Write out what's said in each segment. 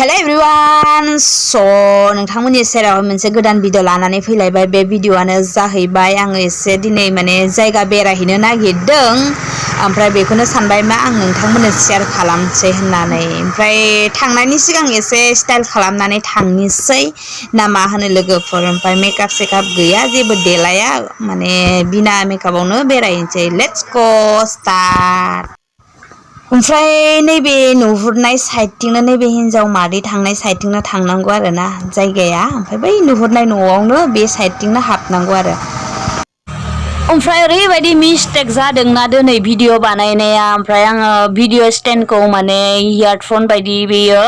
हेल' everyone नोंथांमोननि सेराव मोनसे गोदान भिडिअ लानानै फैलायबाय। बे भिडिअआनो जाहैबाय आङो एसे दिनै जायगा बेरायहैनो नागिरदों, ओमफ्राय बेखौनो सानबाय मा आं नोंथांमोननो शेयार खालामसै होननानै। ओमफ्राय थांनायनि सिगां एसे स्टाइल खालामनानै थांनोसै ना मा होनो लोगोफोर। ओमफ्राय मेकआप सेकआप गैया, जेबो देलाया, बिना मेकआपावनो बेरायनोसै। Let's go start. ओमफ्राय नैबे नुहुरनाय साइडथिंनो, नैबे हिन्जाव मादै थांनाय साइडथिंनो थांनांगौ आरो ना जायगाया। ओमफ्राय बै नुहुरनाय न'आवनो बे साइडथिंनो हाबनांगौ आरो। ओमफ्राय ओरैबायदि मिस्टेक जादोंना दिनै भिडिअ बानायनाया। ओमफ्राय आङो भिडिअ स्टेन्डखौ इयारफन बायदि बेयो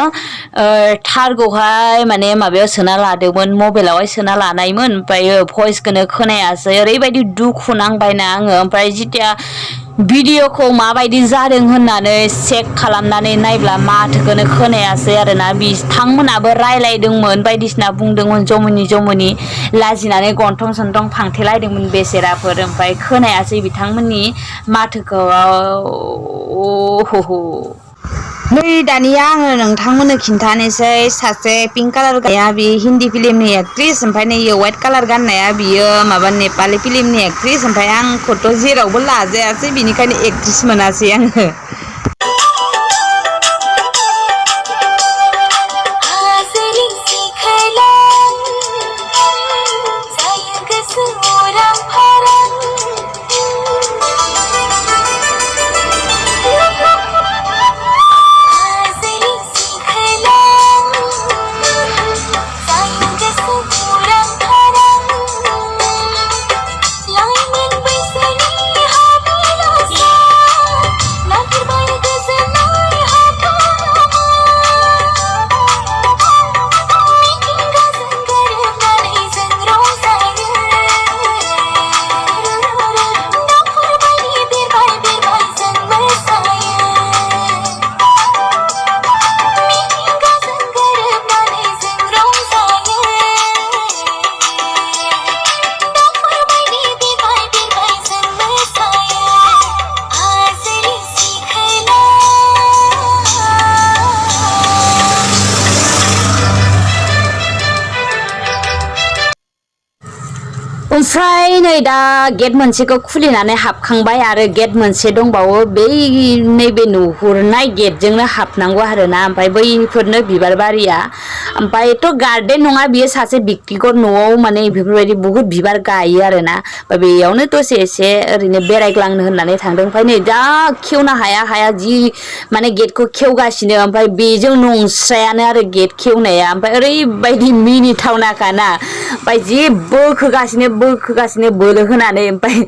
थारखौहाय माबायाव सोना लादोंमोन, मबाइलावहाय सोना लानायमोन। ओमफ्राय भइसखौनो खोनायासै। ओरैबायदि दुखु नांबायना आङो। ओमफ्राय जिथिया भिडिअखौ माबायदि जादों होननानै चेक खालामनानै नायब्ला माथोखौनो खोनायासै आरोना। बिथांमोनाबो रायलायदोंमोन, बायदिसिना बुंदोंमोन, जमुनि लाजिनानै गन्थं सन्थं फांथेलायदोंमोन बेसेराफोर। ओमफ्राय खोनायासै बिथांमोननि माथोखौ। नै दानिया आङो नोंथांमोननो खिन्थानोसै। सासे पिंक कालार गाया बे हिन्दी फिल्मनि एक्ट्रिस। ओमफ्राय नैयो व्हाइट कालार गाननाया बियो नेपालि फिल्मनि एक्ट्रिस। ओमफ्राय आंखौथ' जेरावबो लाजायासै, बिनिखायनो एक्ट्रिस मोनासै आङो। ओमफ्राय नै दा गेट मोनसेखौ खुलिनानै हाबखांबाय, आरो गेट मोनसे दंबावो। नैबे नुहुरनाय गेटजोंनो हाबनांगौ आरोना। ओमफ्राय बैफोरनो बिबार बारिया। ओमफ्रायथ' गार्डेन नङा, बियो सासे बेक्तिगत न'आव बेफोरबायदि बुहुत बिबार गायो आरोना। बेयावनो दसे एसे ओरैनो बेरायग्लांनो होननानै थांदों। ओमफ्राय नै दा खेवनो हाया जि गेटखौ खेवगासिनो। ओमफ्राय बेजों नंस्रायानो आरो गेट खेवनाया। ओमफ्राय ओरैबायदि मिनिथावनाखाना। ओमफ्राय जि बोखोगासिनो बोलो होनानै। ओमफ्राय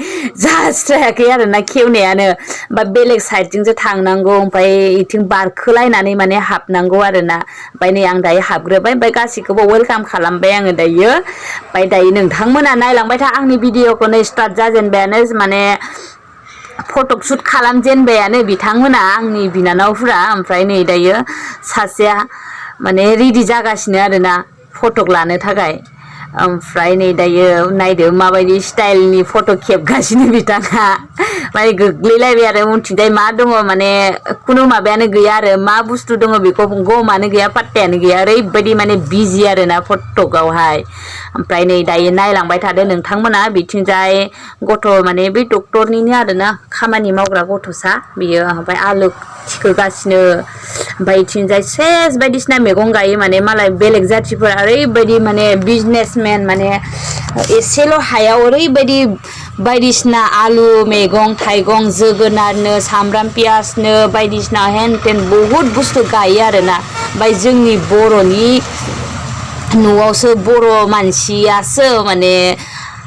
जास्रायाखै आरोना खेवनायानो। ओमफ्राय बेलेग साइडजोंसो थांनांगौ। ओमफ्राय इथिं बारखोलायनानै हाबनांगौ आरोना। ओमफ्राय नै आं दायो हाबग्रोबाय। ओमफ्राय गासैखौबो वेलकाम खालामबाय आङो दायो। ओमफ्राय दायो नोंथांमोना नायलांबाय था आंनि भिडिअखौ। नै स्टार्ट जाजेनबायानो, फटक शुट खालामजेनबायानो बिथांमोना, आंनि बिनानावफोरा। ओमफ्राय नै दायो सासेया रेडि जागासिनो आरोना फटक लानो थाखाय। ओमफ्राय नै दायो नायदो माबायदि स्टाइलनि फट' खेबगासिनो बिथाङा। गोग्लैलायबाय आरो उनथिंजाय मा दङ, खुनु माबायानो गैया आरो मा बुस्थु दङ बेखौ गमानो गैया, पात्तायानो गैया। ओरैबायदि बिजि आरोना फटकआवहाय। ओमफ्राय नै दायो नायलांबाय थादो नोंथांमोना। बिथिंजाय गथ' बै डक्टरनिनो आरोना खामानि मावग्रा गथ'सा बियो। ओमफ्राय आलु थिखोगासिनो। ओमफ्राय इथिंजाय सेस बायदिसिना मैगं गायो। मालाय बेलेग जाथिफोरा ओरैबायदि बिजनेसमेन, एसेल' हायाव ओरैबायदि बायदिसिना आलु मैगं थाइगं, जोगोनारनो, सामब्राम पियासनो, बायदिसिना हेन तेन बहुद बुस्थु गायो आरोना। ओमफ्राय जोंनि बर'नि न'आवसो, बर' मानसियासो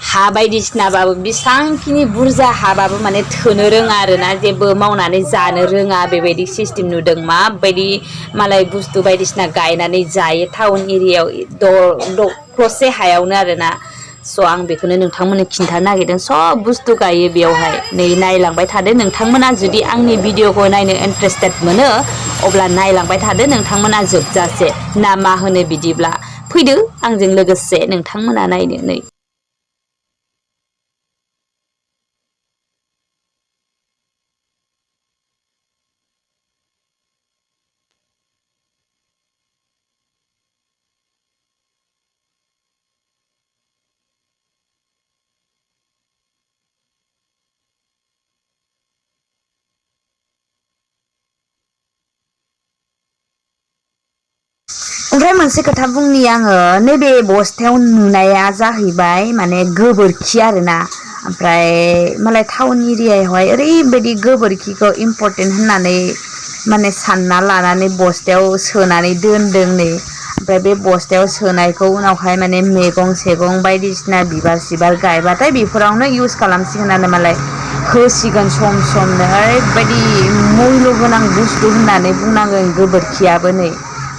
हा बायदिसिनाबाबो बेसांखिनि बुरजा हाबाबो थोनो रोङा आरोना। जेबो मावनानै जानो रोङा, बेबायदि सिस्टेम नुदों। माबायदि मालाय बुस्थु बायदिसिना गायनानै जायो टाउन एरियायाव दख्ल'से हायावनो आरोना। आं बेखौनो नोंथांमोननो खिन्थानो नागिरदों। सब बुस्थु गायो बेयावहाय। नै नायलांबाय थादो नोंथांमोना। जुदि आंनि भिडिअखौ नायनो इन्टारेस्टेड मोनो, अब्ला नायलांबाय थादो नोंथांमोना जोबजासे। ना मा होनो? बिदिब्ला फैदो आंजों लोगोसे नोंथांमोना नायनो। नै ओमफ्राय मोनसे खोथा बुंनि आङो नैबे बस्थायाव नुनाया जाहैबाय माने गोबोरखि आरोना ओमफ्राय मालाय टाउन एरियायावहाय ओरैबायदि गोबोरखिखौ इम्परटेन्ट होननानै माने सानना लानानै बस्थायाव सोनानै दोनदों नै ओमफ्राय बे बस्थायाव सोनायखौ उनावहाय माने मैगं सेगं बायदिसिना बिबार सिबार गायबाथाय बेफोरावनो इउज खालामसिगोन आरो मालाय होसिगोन सम समनो ओरैबायदि मुल्य गोनां बुस्थु होननानै बुंनांगोन गोबोरखियाबो नै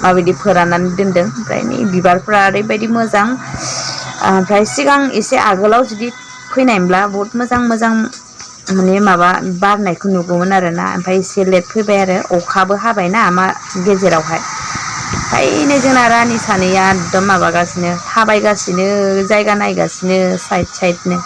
माबायदि फोराननानै दोनदों ओमफ्राय नै बिबारफ्रा ओरैबायदि मोजां ओमफ्राय सिगां एसे आगोलाव जुदि फैनायमोनब्ला बहुत मोजां मोजां माने माबा बारनायखौ नुगौमोन आरोना ओमफ्राय एसे लेट फैबाय आरो अखाबो हाबायना मा गेजेरावहाय ओमफ्रायनो जोंना रानि सानैया एकदम माबागासिनो थाबायगासिनो जायगा नायगासिनो साइड साइडनो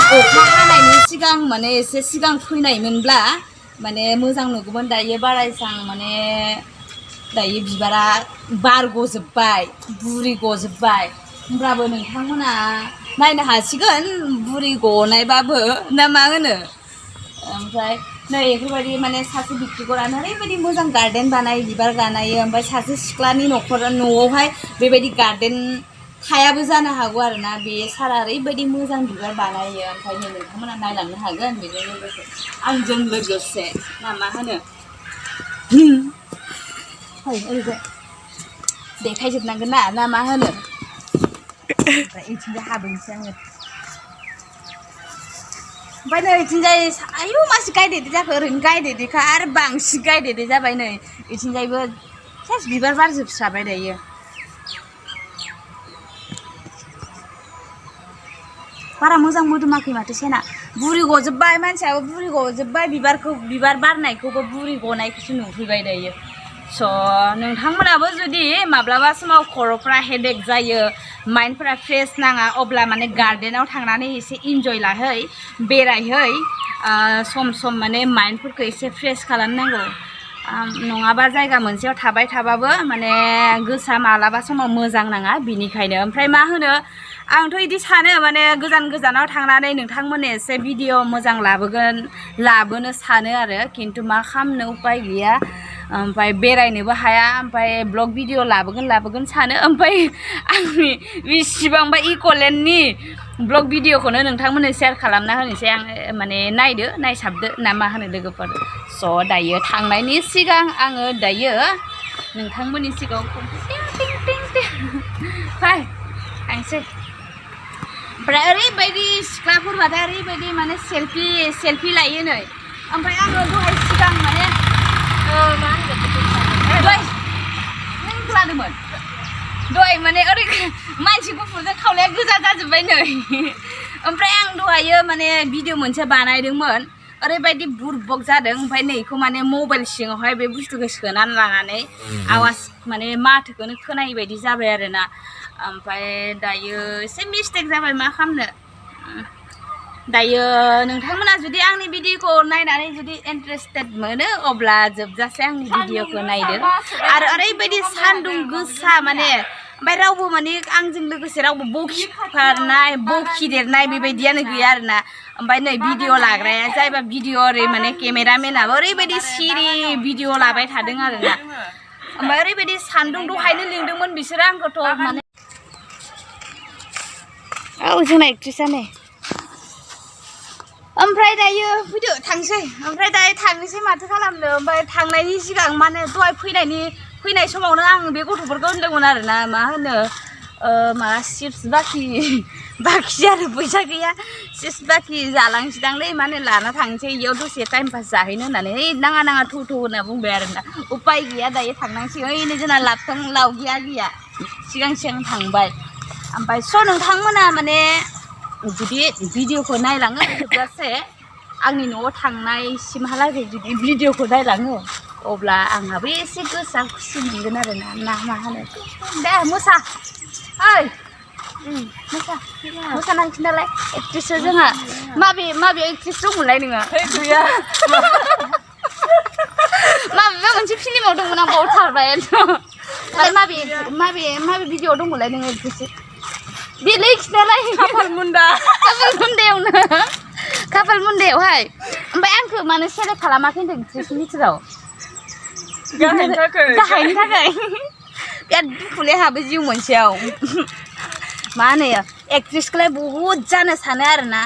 अखा हानायनि सिगां माने एसे सिगां फैनायमोनब्ला माने मोजां नुगौमोन दायो बारा एसां माने दायो बिबारा बारग'जोब्बाय बुरि गजोब्बाय होमब्लाबो नोंथांमोना नायनो हासिगोन बुरि गनायबाबो ना मा होनो ओमफ्राय नै बेफोरबायदि माने सासे बिक्टिगरानो ओरैबायदि मोजां गार्डेन बानायो बिबार गानायो ओमफ्राय सासे सिख्लानि न'आवहाय बेबायदि गार्डेन थायाबो जानो हागौ आरोना बे सारा ओरैबायदि मोजां बिबार बानायो ओमफ्राय नोंथांमोना नायलांनो हागोन बेजों लोगोसे आंजों लोगोसे ना मा होनो ओरैजाय देखायजोबनांगोन ना मा होनो ओमफ्राय इथिंजाय हाबहैनोसै आङो ओमफ्राय नै इथिंजाय आयु मासि गायदेदे जाखो ओरैनो गायदेदेखा आरो बांसिन गायदेदे जाबाय नै इथिंजायबो सेस बिबार बारजोबस्राबाय दायो बारा मोजां मोदोमाखै माथो सेना बुरि गजोब्बाय मानसियाबो बुरि गजोब्बाय बिबार बारनायखौबो बुरि गनायखौसो नुफैबाय दायो स' नोंथांमोनाबो जुदि माब्लाबा समाव खर'फ्रा हेडेक जायो माइन्डफोरा फ्रेश नाङा अब्ला माने गार्डेनाव थांनानै एसे इन्जय लाहै बेरायहै सम सम माने माइन्डफोरखौ एसे फ्रेश खालामनांगौ नङाबा जायगा मोनसेयाव थाबाय थाबाबो माने गोसोआ मालाबा समाव मोजां नाङा बिनिखायनो ओमफ्राय मा होनो आंथ' इदि सानो माने गोजानाव थांनानै नोंथांमोननो एसे भिडिअ मोजां लाबोनो सानो आरो खिन्थु मा खालामनो उपाय गैया ओमफ्राय बेरायनोबो हाया ओमफ्राय ब्लग भिडिअ लाबोगोन सानो ओमफ्राय आंनि बेसेबांबा इक'लेन्डनि ब्लग भिडिअखौनो नोंथांमोननो शेयार खालामना होनोसै आं माने नायसाबदो ना मा होनो लोगोफोर स' दायो थांनायनि सिगां आङो दायो नोंथांमोननि सिगाङाव फाय थांसै ओमफ्राय ओरैबायदि सिख्लाफोरबाथाय ओरैबायदि माने सेल्फि लायो नै ओमफ्राय आङो दहाय सिगां माने मा होनगोन दहाय लादोंमोन दहाय माने ओरै मानसि गुफुरजों खावलाया गोजा जाजोब्बाय नै ओमफ्राय आं दहायो माने भिडिअ मोनसे बानायदोंमोन ओरैबायदि बुरबक जादों ओमफ्राय नैखौ माने मबाइल सिङावहाय बे बुस्थुखौ सोनानै लानानै आवाज माने माथोखौनो खोनायै बायदि जाबाय आरोना ओमफ्राय दायो एसे मिस्टेक जाबाय मा खालामनो दायो नोंथांमोना जुदि आंनि भिडिअखौ नायनानै जुदि इन्टारेस्टेड मोनो अब्ला जोबजासे आंनि भिडिअखौ नायदो आरो ओरैबायदि सान्दुं गोसा माने ओमफ्राय रावबो माने आंजों लोगोसे रावबो बखिदेरनाय बेबायदियानो गैया आरोना ओमफ्राय नै भिडिअ लाग्राया जायबा भिडिअ ओरै माने केमेरामेनाबो ओरैबायदि सिरि भिडिअ लाबाय थादों आरोना ओमफ्राय ओरैबायदि सान्दुं दहायनो लिंदोंमोन बिसोरो आंखौथ' माने औ जोंना एक्ट्रिसआनो ओमफ्राय दायो फैदो थांसै ओमफ्राय दायो थांनोसै माथो खालामनो ओमफ्राय थांनायनि सिगां माने दहाय फैनाय समावनो आं बे गथ'फोरखौ होनदोंमोन आरोना मा होनो माबा चिप्स बाखि आरो फैसा गैया चिप्स बाखि जालांसैदांलै माने लाना थांसै इयाव दसे टाइम पास जाहैनो होननानै ओइ नाङा थौ होनना बुंबाय आरोना उपाय गैया दायो थांनांसिगोन ओइनै जोंना लाव गैया सिगां थांबाय ओमफ्राय स' नोंथांमोना माने जुदि भिडिअखौ नायलाङो जोबजासे आंनि न'आव थांनायसिमहालागै जुदि भिडिअखौ नायलाङो अब्ला आंहाबो एसे गोसोआ खुसि मोनगोन आरोना ना मा होनो दे मोसा ओइ मोसानांसिन नालाय एक्ट्रिसआ जोंहा माबे एक्ट्रिस दंमोनलाय नोङो गैया माबेबा मोनसे फिल्माव दंमोन आं बावथारबाय ओमफ्राय माबे भिडिअ दंमोनलाय नोङो एक्ट्रिस बेलाय खिन्थालाय खाफाल मुन्दायावहाय ओमफ्राय आंखौ मानो सेलेक्ट खालामाखै होनदों एक्ट्रिसनि बिथोराव गाहायनि थाखाय बिराद दुखुलै हाबो जिउ मोनसेयाव मा होनो एक्ट्रिसखौलाय बहुद जानो सानो आरोना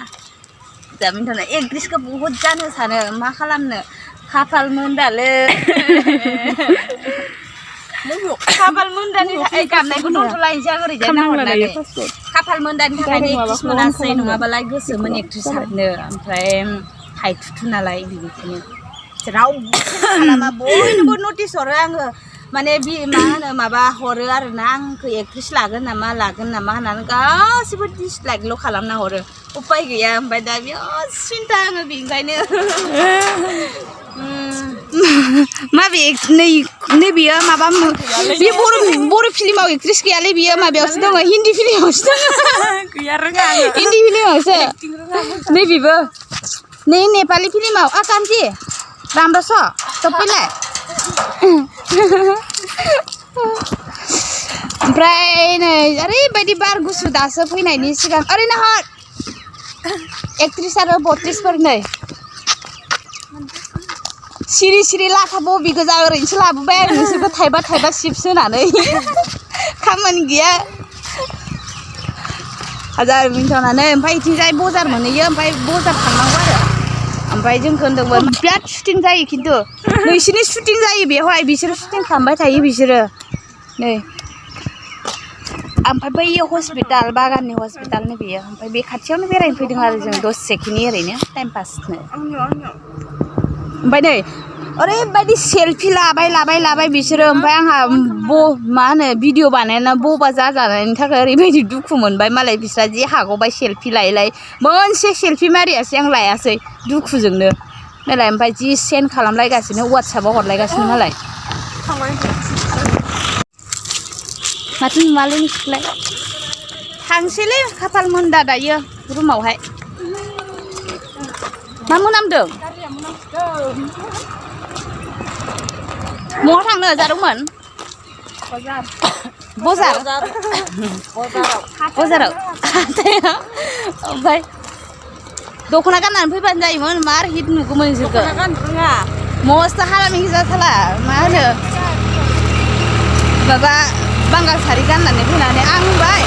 जामिनथाना एक्ट्रिसखौ बहुद जानो सानो मा खालामनो खाफाल मुन्दालै खाफाल मुन्दानि थाखाय गाबनायखौ दोनथ'लायनोसै आं ओरैजाय नाहरनानै खाफाल मुन्दानि थाखायनो एक्ट्रिस मोनासै नङाबालाय गोसोमोन एक्ट्रिस हाबनो ओमफ्राय हाइथुथु नालाय बिनिखायनो रावबो खालामा बयनोबो नटिस हरो आङो माने मा होनो माबा हरो आरोना आंखौ एक्ट्रिस लागोन नामा होननानै गासिबो डिसलाइकल' खालामना हरो उपाय गैया ओमफ्राय दा बिराद सिन्था आङो बेनिखायनो माबे नैबेयो माबा बे बर' फिल्माव एक्ट्रिस गैयालै बियो माबायावसो दङ हिन्दी फिल्मावसो दङ गैया रोङा हिन्दी फिल्मावसो नैबेबो नै नेपाली फिल्माव कान्ति राम्रो छ सबैलाई ओमफ्राय नै ओरैबायदि बार गुसु दासो फैनायनि सिगां ओरैनो हर एक्ट्रिस आरो बट्रिसफोर नै सिरि लाथा बबि गोजा ओरैनोसो लाबोबाय आरो नोंसोरखौ थाइबा चिप्स होनानै खामानि गैया हाजार मिन्थनानै ओमफ्राय इथिंजाय बजार मोनहैयो ओमफ्राय बजार थांनांगौ आरो ओमफ्राय जोंखौ होनदोंमोन बिराद शुटिं जायो खिन्थु नोंसिनि शुटिं जायो बेवहाय बिसोरो शुटिं खालामबाय थायो बिसोरो नै ओमफ्राय बैयो हस्पिटाल बागाननि हस्पिटालनो बेयो ओमफ्राय बे खाथियावनो बेरायनो फैदों आरो जों दसेखिनि ओरैनो टाइम पासनो ओमफ्राय नै ओरैबायदि सेल्फि लाबाय बिसोरो ओमफ्राय आंहा मा होनो भिडिअ बानायना बबा जाजानायनि थाखाय ओरैबायदि दुखु मोनबाय मालाय बिस्रा जि हागौबाय सेल्फि लायै मोनसे सेल्फि मारियासै आं लायासै दुखुजोंनो नालाय ओमफ्राय जि सेन्ड खालामलायगासिनो वाट्सएपआव हरलायगासिनो मालाय माथो नुवालै नोंसोरलाय थांसैलै खाफाल मुन्दा दायो रुमावहाय मा मोनामदों बहा थांनो जादोंमोन बाजाराव ओमफ्राय दख'ना गाननानै फैबानो जायोमोन मार हिट नुगौमोन नोंसोरखौ मस्त हारामि जाथाला मा होनो माबा बांगाल सारि गाननानै फैनानै आं होनबाय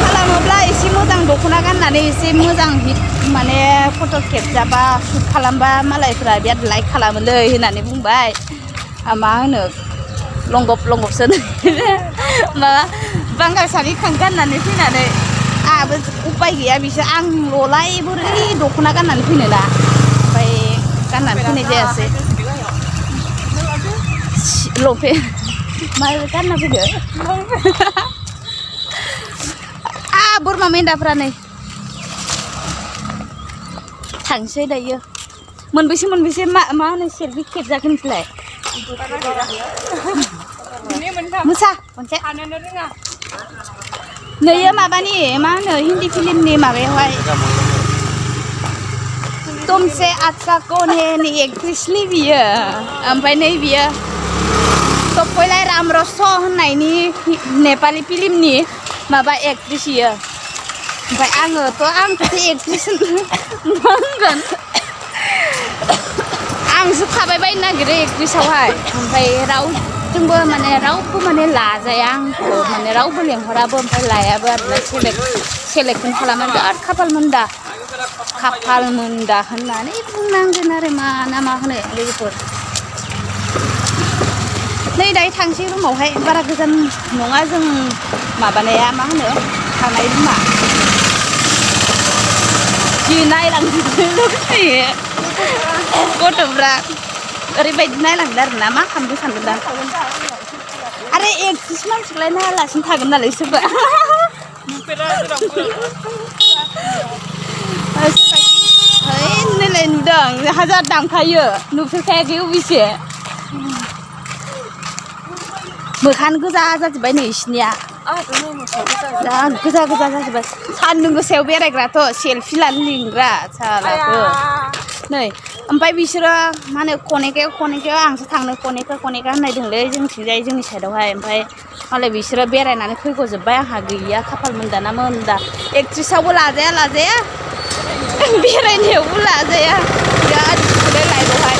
खालामोब्ला एसे मोजां दख'ना गाननानै एसे मोजां हिट माने फट' खेबजाबा शुट खालामबा मालायफ्रा बिराद लाइक खालामोलै होननानै बुंबाय मा होनो लंगबसो माबा बांगाल सारि गाननानै फैनानै आंहाबो उपाय गैया बिसोर आंल'लाय बोरै दख'ना गाननानै फैनो ना ओमफ्राय गाननानै फैनाय जायासै लंपेन्ट मा गानना फैदो बोरमा मेन्दाफ्रा नै थांसै दायो मोनबेसे मा होनो सेल्फि खेबजागोन नोंसोरलाय मोसा खनसे नैयो माबानि मा होनो हिन्दी फिल्मनि माबायावहाय तुमसे अच्छा कौन है नि एक्ट्रेसनि बियो ओमफ्राय नै बियो तपयलाय रामरस होननायनि नेपालि फिल्मनि माबा एक्ट्रेस इयो ओमफ्राय आंखौथ' एक्ट्रेस मा होनगोन आंसो थाबाय बायनो नागिरो एक्ट्रेसआवहाय ओमफ्राय रावबो माने लाजाया आंखौ माने रावबो लेंहराबो ओमफ्राय लायाबो आरोना सेलेक्टखौनो खालामो बिराद खाफाल मोनदा होननानै बुंनांगोन आरो मा होनो लोगोफोर नै दायो थांसै रुमावहाय बारा गोजान नङा जों माबानाया मा होनो थानाय रुमा जि नायलांजोबनो लुगैयो गथ'फ्रा ओरैबायदि नायलांदों आरो ना मा खालामदों सानगोन आरो एक्ट्रेस मानसिखौलाय नायालासिनो थागोन नालाय सोरबा नैलाय नुदों 1000 दामखायो नुफेरखायाखै अबेसे मोखां गोजा जाजोब्बाय नै इसिनिया गोजा जाजोब्बाय सान्दुं गोसायाव बेरायग्राथ' सेल्फि लानो लिंग्रा सालाखौ नै ओमफ्राय बिसोरो मा होनो कनेकायाव आंसो थांनो कनेका होननाय दंलै जोंथिंजाय जोंनि साइडआवहाय ओमफ्राय मालाय बिसोरो बेरायनानै फैग'जोब्बाय आंहा गैया खाफाल मोनदा एक्ट्रेसआवबो लाजाया बेरायनायावबो लाजाया बिराद लाइफआवहाय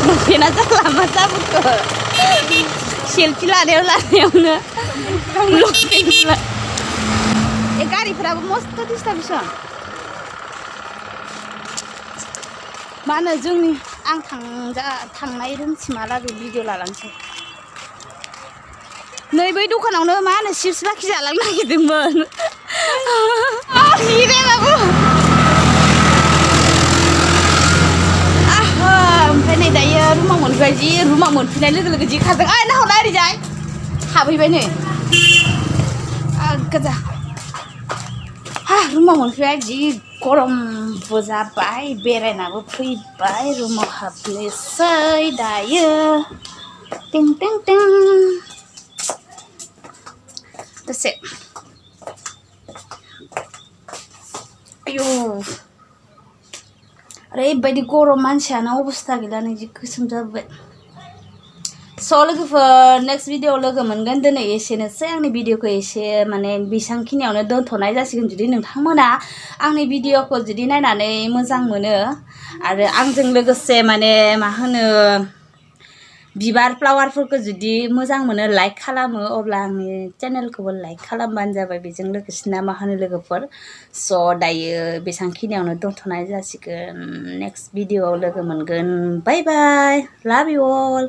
लंपेन्टआ जाला मा जाबोखो सेल्फि लानायावनो लंपेन्ट गारिफोराबो मस्त डिस्टार्बसन मा होनो आं थांनाय रुमसिमहालागै भिडिअ लालांसै नै बै दखानावनो मा होनो चिप्स बाखि जालांनो नागिरदोंमोन हिरायाबो ओमफ्राय नै दायो रुमाव मोनफैबाय रुमाव मोनफैनाय लोगो जि खारदों नाहरला ओरैजाय हाबहैबाय नै गोजा रुमाव मोनफैबाय जि गरमबो जाबाय बेरायनाबो फैबाय रुमाव हाबनोसै दायो टिं दसे आयौ ओरैबायदि गरम मानसियानो अबस्था गैला नै जि गोसोम जाबाय स' लोगोफोर नेक्स्ट भिडिअ लोगो मोनगोन दिनै एसेनोसै आंनि भिडिअखौ एसे माने बेसांखिनियावनो दोनथ'नाय जासिगोन जुदि नोंथांमोना आंनि भिडिअखौ जुदि नायनानै मोजां मोनो आरो आंजों लोगोसे माने मा होनो बिबार फ्लावारफोरखौ जुदि मोजां मोनो लाइक खालामो अब्ला आंनि चेनेलखौबो लाइक खालामबानो जाबाय बेजों लोगोसे ना मा होनो लोगोफोर स' दायो बेसांखिनियावनो दोनथ'नाय जासिगोन नेक्स्ट भिडिअआव लोगो मोनगोन बाय बाय लाभ इउ अल